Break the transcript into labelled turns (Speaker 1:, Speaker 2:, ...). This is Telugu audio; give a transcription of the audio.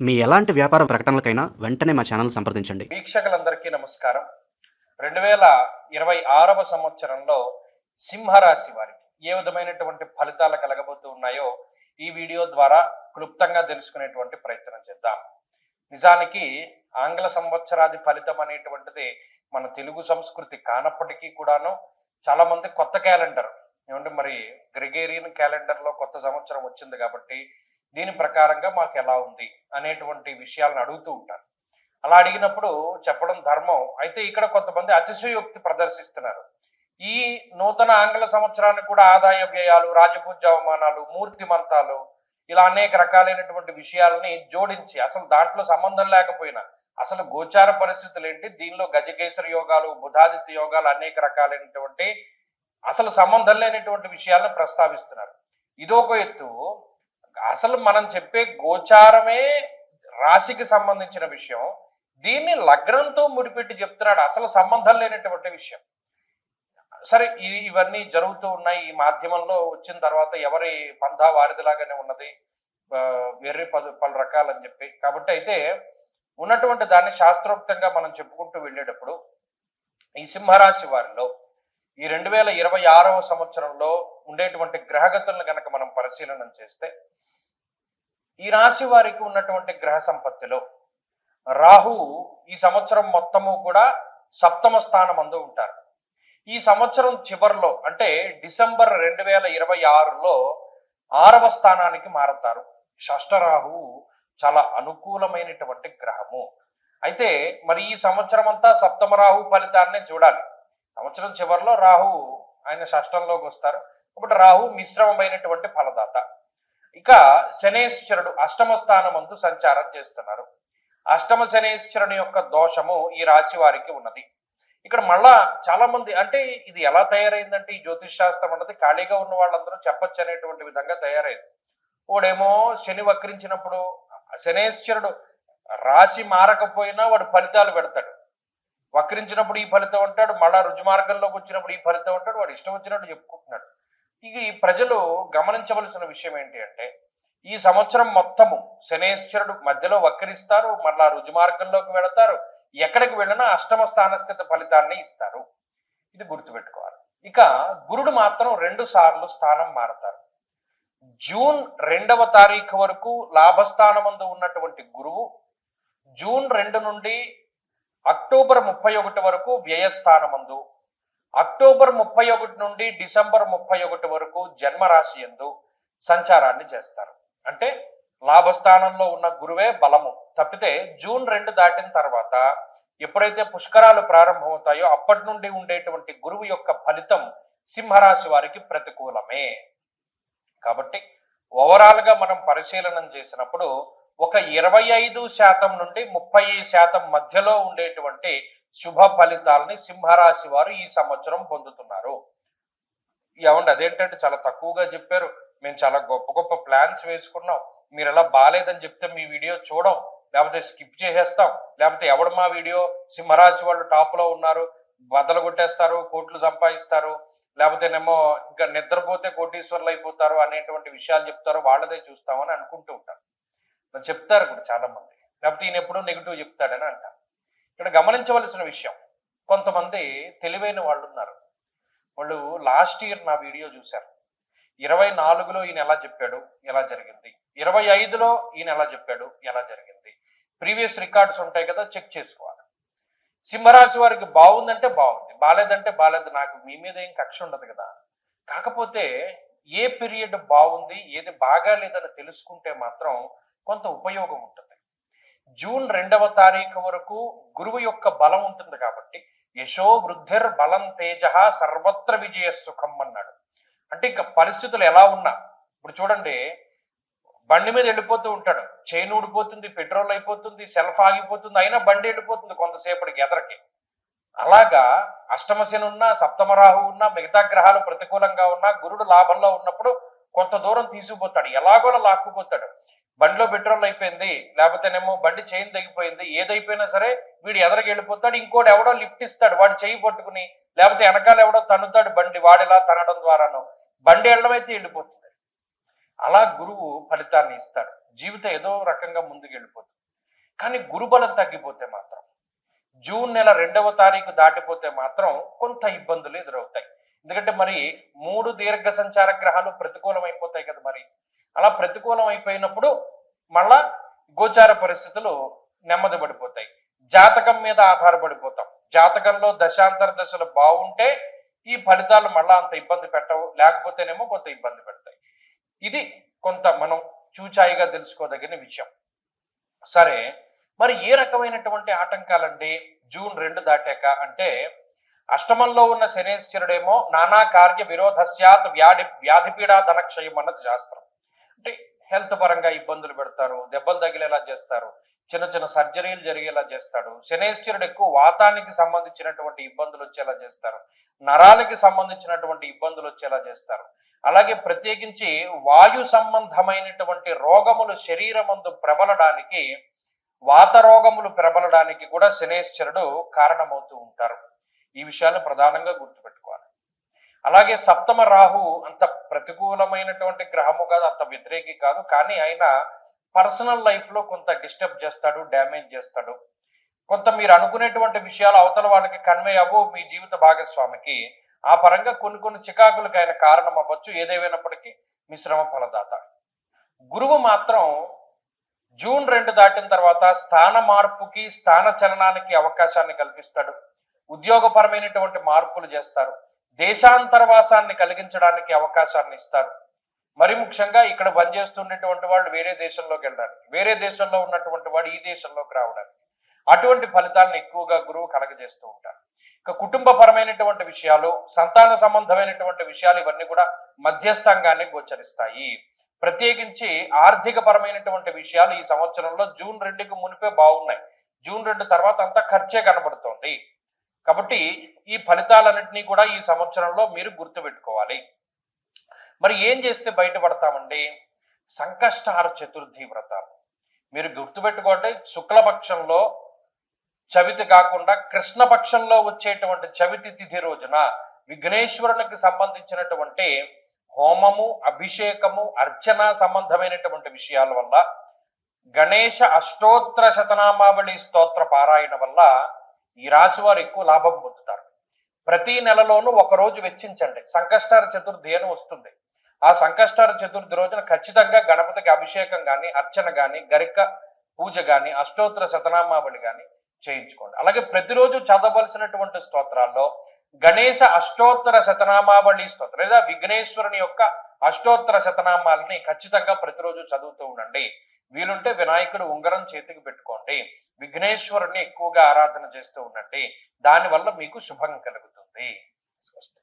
Speaker 1: మీ ఎలాంటి వ్యాపార ప్రకటనలకైనా వెంటనే మా ఛానల్ సంప్రదించండి.
Speaker 2: వీక్షకులందరికీ నమస్కారం. 2026వ సంవత్సరంలో సింహరాశి వారికి ఏ విధమైనటువంటి ఫలితాలు కలగబోతూ ఉన్నాయో ఈ వీడియో ద్వారా క్లుప్తంగా తెలుసుకునేటువంటి ప్రయత్నం చేద్దాం. నిజానికి ఆంగ్ల సంవత్సరాది ఫలితం అనేటువంటిది మన తెలుగు సంస్కృతి కానప్పటికీ కూడాను చాలా మంది కొత్త క్యాలెండర్ ఏమంటే మరి గ్రెగేరియన్ క్యాలెండర్లో కొత్త సంవత్సరం వచ్చింది కాబట్టి దీని ప్రకారంగా మాకు ఎలా ఉంది అనేటువంటి విషయాలను అడుగుతూ ఉంటారు. అలా అడిగినప్పుడు చెప్పడం ధర్మం. అయితే ఇక్కడ కొంతమంది అతిశయోక్తి ప్రదర్శిస్తున్నారు. ఈ నూతన ఆంగ్ల సంవత్సరానికి కూడా ఆదాయ వ్యయాలు, రాజపూజ్య అవమానాలు, మూర్తిమంతాలు ఇలా అనేక రకాలైనటువంటి విషయాలని జోడించి అసలు దాంట్లో సంబంధం లేకపోయినా అసలు గోచార పరిస్థితులు ఏంటి, దీనిలో గజకేసరి యోగాలు, బుధాదిత్య యోగాలు అనేక రకాలైనటువంటి అసలు సంబంధం లేనటువంటి విషయాలను ప్రస్తావిస్తున్నారు. ఇదొక ఎత్తు. అసలు మనం చెప్పే గోచారమే రాశికి సంబంధించిన విషయం, దీన్ని లగ్నంతో ముడిపెట్టి చెప్తున్నాడు, అసలు సంబంధం లేనటువంటి విషయం. సరే, ఇవన్నీ జరుగుతూ ఉన్నాయి. ఈ మాధ్యమంలో వచ్చిన తర్వాత ఎవరి పంధా వారిదిలాగానే ఉన్నది, వేరే పలు రకాలని చెప్పి. కాబట్టి అయితే ఉన్నటువంటి దాన్ని శాస్త్రోక్తంగా మనం చెప్పుకుంటూ వెళ్ళేటప్పుడు ఈ సింహరాశి వారిలో ఈ 2026వ సంవత్సరంలో ఉండేటువంటి గ్రహగతులను కనుక మనం పరిశీలన చేస్తే ఈ రాశి వారికి ఉన్నటువంటి గ్రహ సంపత్తిలో రాహు ఈ సంవత్సరం మొత్తము కూడా సప్తమ స్థానం అందు ఉంటారు. ఈ సంవత్సరం చివరిలో అంటే డిసెంబర్ 2026లో 6వ స్థానానికి మారతారు. షష్ఠరాహు చాలా అనుకూలమైనటువంటి గ్రహము. అయితే మరి ఈ సంవత్సరం అంతా సప్తమ రాహు ఫలితాన్ని చూడాలి. సంవత్సరం చివరిలో రాహు ఆయన షష్ఠంలోకి వస్తారు కాబట్టి రాహు మిశ్రమమైనటువంటి ఫలదాత. ఇక శనేశ్వరుడు అష్టమ స్థానమందు సంచారం చేస్తున్నారు. అష్టమ శనేశ్వరుని యొక్క దోషము ఈ రాశి వారికి ఉన్నది. ఇక్కడ మళ్ళా చాలా మంది అంటే ఇది ఎలా తయారైందంటే ఈ జ్యోతిష్ శాస్త్రం అన్నది ఖాళీగా ఉన్న వాళ్ళందరూ చెప్పచ్చు అనేటువంటి విధంగా తయారైంది. వాడేమో శని వక్రించినప్పుడు శనేశ్వరుడు రాశి మారకపోయినా వాడు ఫలితాలు పెడతాడు. వక్రించినప్పుడు ఈ ఫలితం అంటాడు, మళ్ళా రుజుమార్గంలోకి వచ్చినప్పుడు ఈ ఫలితం అంటాడు, వాడు ఇష్టం వచ్చినట్టు చెప్పుకుంటున్నాడు. ఇక ఈ ప్రజలు గమనించవలసిన విషయం ఏంటి అంటే ఈ సంవత్సరం మొత్తము శనేశ్వరుడు మధ్యలో వక్రిస్తారు, మళ్ళా రుజుమార్గంలోకి వెళతారు, ఎక్కడికి వెళ్ళినా అష్టమ స్థానస్థిత ఫలితాన్ని ఇస్తారు. ఇది గుర్తుపెట్టుకోవాలి. ఇక గురుడు మాత్రం 2 సార్లు స్థానం మారతారు. జూన్ 2వ తారీఖు వరకు లాభస్థానమందు ఉన్నటువంటి గురువు జూన్ 2 నుండి అక్టోబర్ 31 వరకు వ్యయస్థానమందు, అక్టోబర్ 31 నుండి డిసెంబర్ 31 వరకు జన్మరాశి యందు సంచారాన్ని చేస్తారు. అంటే లాభస్థానంలో ఉన్న గురువే బలము. తప్పితే జూన్ 2 దాటిన తర్వాత ఎప్పుడైతే పుష్కరాలు ప్రారంభమవుతాయో అప్పటి నుండి ఉండేటువంటి గురువు యొక్క ఫలితం సింహరాశి వారికి ప్రతికూలమే. కాబట్టి ఓవరాల్ గా మనం పరిశీలన చేసినప్పుడు ఒక 25% నుండి 30% మధ్యలో ఉండేటువంటి శుభ ఫలితాలని సింహరాశి వారు ఈ సంవత్సరం పొందుతున్నారు. ఏమండి అదేంటంటే చాలా తక్కువగా చెప్పారు, మేము చాలా గొప్ప గొప్ప ప్లాన్స్ వేసుకున్నాం, మీరు ఎలా బాగాలేదని చెప్తే మీ వీడియో చూడం, లేకపోతే స్కిప్ చేసేస్తాం, లేకపోతే ఎవడు మా వీడియో సింహరాశి వాళ్ళు టాప్లో ఉన్నారు బద్దలు కొట్టేస్తారు, కోట్లు సంపాదిస్తారు, లేకపోతేనేమో ఇంకా నిద్రపోతే కోటీశ్వర్లు అయిపోతారు అనేటువంటి విషయాలు చెప్తారు, వాళ్ళదే చూస్తామని అనుకుంటూ ఉంటారు. చెప్తారు కూడా చాలా మంది, లేకపోతే ఈయన ఎప్పుడూ నెగిటివ్ చెప్తాడని అంటారు. ఇక్కడ గమనించవలసిన విషయం, కొంతమంది తెలివైన వాళ్ళు ఉన్నారు. వాళ్ళు లాస్ట్ ఇయర్ నా వీడియో చూశారు. 24లో ఈయన ఎలా చెప్పాడు, ఎలా జరిగింది, 25లో ఈయన ఎలా చెప్పాడు, ఎలా జరిగింది, ప్రీవియస్ రికార్డ్స్ ఉంటాయి కదా, చెక్ చేసుకోవాలి. సింహరాశి వారికి బాగుందంటే బాగుంది, బాలేదంటే బాలేదు. నాకు మీ మీద ఏం కక్ష ఉండదు కదా. కాకపోతే ఏ పీరియడ్ బాగుంది, ఏది బాగా లేదని తెలుసుకుంటే మాత్రం కొంత ఉపయోగం ఉంటుంది. జూన్ 2వ తారీఖు వరకు గురువు యొక్క బలం ఉంటుంది కాబట్టి యశో వృద్ధిర్ బలం తేజ సర్వత్ర విజయ సుఖం అన్నాడు. అంటే ఇక పరిస్థితులు ఎలా ఉన్నా, ఇప్పుడు చూడండి బండి మీద వెళ్ళిపోతూ ఉంటాడు, చైన్ ఊడిపోతుంది, పెట్రోల్ అయిపోతుంది, సెల్ఫ్ ఆగిపోతుంది, అయినా బండి వెళ్ళిపోతుంది కొంతసేపటికి ఎదరకి. అలాగా అష్టమశని ఉన్నా, సప్తమరాహు ఉన్నా, మిగతా గ్రహాలు ప్రతికూలంగా ఉన్నా, గురుడు లాభంలో ఉన్నప్పుడు కొంత దూరం తీసుకుపోతాడు, ఎలాగోలా లాక్కుపోతాడు. బండిలో పెట్రోల్ అయిపోయింది, లేకపోతేనేమో బండి చైన్ తెగిపోయింది, ఏదైపోయినా సరే వీడు ఎదరికి వెళ్ళిపోతాడు, ఇంకోటి ఎవడో లిఫ్ట్ ఇస్తాడు, వాడు చేయి పట్టుకుని, లేకపోతే వెనకాల ఎవడో తన్నుతాడు బండి, వాడిలా తనడం ద్వారాను బండి వెళ్ళడం అయితే వెళ్ళిపోతుంది. అలా గురువు ఫలితాన్ని ఇస్తాడు. జీవితం ఏదో రకంగా ముందుకు వెళ్ళిపోతుంది. కానీ గురుబలం తగ్గిపోతే మాత్రం, జూన్ నెల 2వ తారీఖు దాటిపోతే మాత్రం కొంత ఇబ్బందులు ఎదురవుతాయి. ఎందుకంటే మరి 3 దీర్ఘ సంచార గ్రహాలు ప్రతికూలం అయిపోతాయి కదా. మరి అలా ప్రతికూలం అయిపోయినప్పుడు మళ్ళా గోచార పరిస్థితులు నెమ్మది పడిపోతాయి. జాతకం మీద ఆధారపడిపోతాం. జాతకంలో దశాంతర దశలు బాగుంటే ఈ ఫలితాలు మళ్ళా అంత ఇబ్బంది పెట్టవు, లేకపోతేనేమో కొంత ఇబ్బంది పెడతాయి. ఇది కొంత మనం చూచాయిగా తెలుసుకోదగిన విషయం. సరే, మరి ఏ రకమైనటువంటి ఆటంకాలండి జూన్ 2 దాటాక అంటే, అష్టమంలో ఉన్న శనేశ్వరుడేమో నానా కార్య విరోధస్యాత్ వ్యాధిపీడా ధనక్షయం అన్నది శాస్త్రం. అంటే హెల్త్ పరంగా ఇబ్బందులు పెడతారు, దెబ్బలు తగిలేలా చేస్తారు, చిన్న చిన్న సర్జరీలు జరిగేలా చేస్తాడు. శనేశ్వరుడు ఎక్కువ వాతానికి సంబంధించినటువంటి ఇబ్బందులు వచ్చేలా చేస్తారు, నరాలకి సంబంధించినటువంటి ఇబ్బందులు వచ్చేలా చేస్తారు. అలాగే ప్రత్యేకించి వాయు సంబంధమైనటువంటి రోగములు శరీరమందు ప్రబలడానికి, వాత రోగములు ప్రబలడానికి కూడా శనేశ్వరుడు కారణమవుతూ ఉంటారు. ఈ విషయాన్ని ప్రధానంగా గుర్తుపెట్టుకోవాలి. అలాగే సప్తమ రాహు అంత ప్రతికూలమైనటువంటి గ్రహము కాదు, అంత వ్యతిరేకి కాదు, కానీ ఆయన పర్సనల్ లైఫ్ లో కొంత డిస్టర్బ్ చేస్తాడు, డ్యామేజ్ చేస్తాడు. కొంత మీరు అనుకునేటువంటి విషయాలు అవతల వాళ్ళకి కన్వే అవ్వవు మీ జీవిత భాగస్వామికి. ఆ పరంగా కొన్ని చికాకులకు ఆయన కారణం అవ్వచ్చు. ఏదేమైనప్పటికీ మిశ్రమ ఫలదాత. గురువు మాత్రం జూన్ 2 దాటిన తర్వాత స్థాన మార్పుకి, స్థాన చలనానికి అవకాశాన్ని కల్పిస్తాడు. ఉద్యోగపరమైనటువంటి మార్పులు చేస్తారు. దేశాంతరవాసాన్ని కలిగించడానికి అవకాశాన్ని ఇస్తారు. మరి ముఖ్యంగా ఇక్కడ పనిచేస్తున్నటువంటి వాళ్ళు వేరే దేశంలోకి వెళ్ళడానికి, వేరే దేశంలో ఉన్నటువంటి వాడు ఈ దేశంలోకి రావడానికి, అటువంటి ఫలితాలను ఎక్కువగా గురువు కలగజేస్తూ ఉంటారు. ఇక కుటుంబపరమైనటువంటి విషయాలు, సంతాన సంబంధమైనటువంటి విషయాలు ఇవన్నీ కూడా మధ్యస్థంగానే గోచరిస్తాయి. ప్రత్యేకించి ఆర్థిక పరమైనటువంటి విషయాలు ఈ సంవత్సరంలో జూన్ 2కి మునిపే బాగున్నాయి. జూన్ 2 తర్వాత అంతా ఖర్చే కనబడుతోంది. కాబట్టి ఈ ఫలితాలన్నింటినీ కూడా ఈ సంవత్సరంలో మీరు గుర్తుపెట్టుకోవాలి. మరి ఏం చేస్తే బయటపడతామండి? సంకష్టహార చతుర్థి వ్రతాలు మీరు గుర్తుపెట్టుకోండి. శుక్లపక్షంలో చవితి కాకుండా కృష్ణపక్షంలో వచ్చేటువంటి చవితి తిథి రోజున విఘ్నేశ్వరునికి సంబంధించినటువంటి హోమము, అభిషేకము, అర్చన సంబంధమైనటువంటి విషయాల వల్ల, గణేశ అష్టోత్తర శతనామావళి స్తోత్ర పారాయణ వల్ల ఈ రాశి వారు ఎక్కువ లాభం పొందుతారు. ప్రతి నెలలోనూ ఒకరోజు వెచ్చించండి. సంకష్టార చతుర్థి అని వస్తుంది. ఆ సంకష్టార చతుర్థి రోజున ఖచ్చితంగా గణపతికి అభిషేకం కానీ, అర్చన కానీ, గరిక పూజ కానీ, అష్టోత్తర శతనామావళి కానీ చేయించుకోండి. అలాగే ప్రతిరోజు చదవలసినటువంటి స్తోత్రాల్లో గణేశ అష్టోత్తర శతనామావళి స్తోత్రం లేదా విఘ్నేశ్వరుని యొక్క అష్టోత్తర శతనామాలని ఖచ్చితంగా ప్రతిరోజు చదువుతూ ఉండండి. వీలుంటే వినాయకుడు ఉంగరం చేతికి పెట్టుకోండి. విఘ్నేశ్వరుని ఎక్కువగా ఆరాధన చేస్తూ ఉండండి. దానివల్ల మీకు శుభం కలుగుతుంది. స్వస్తి.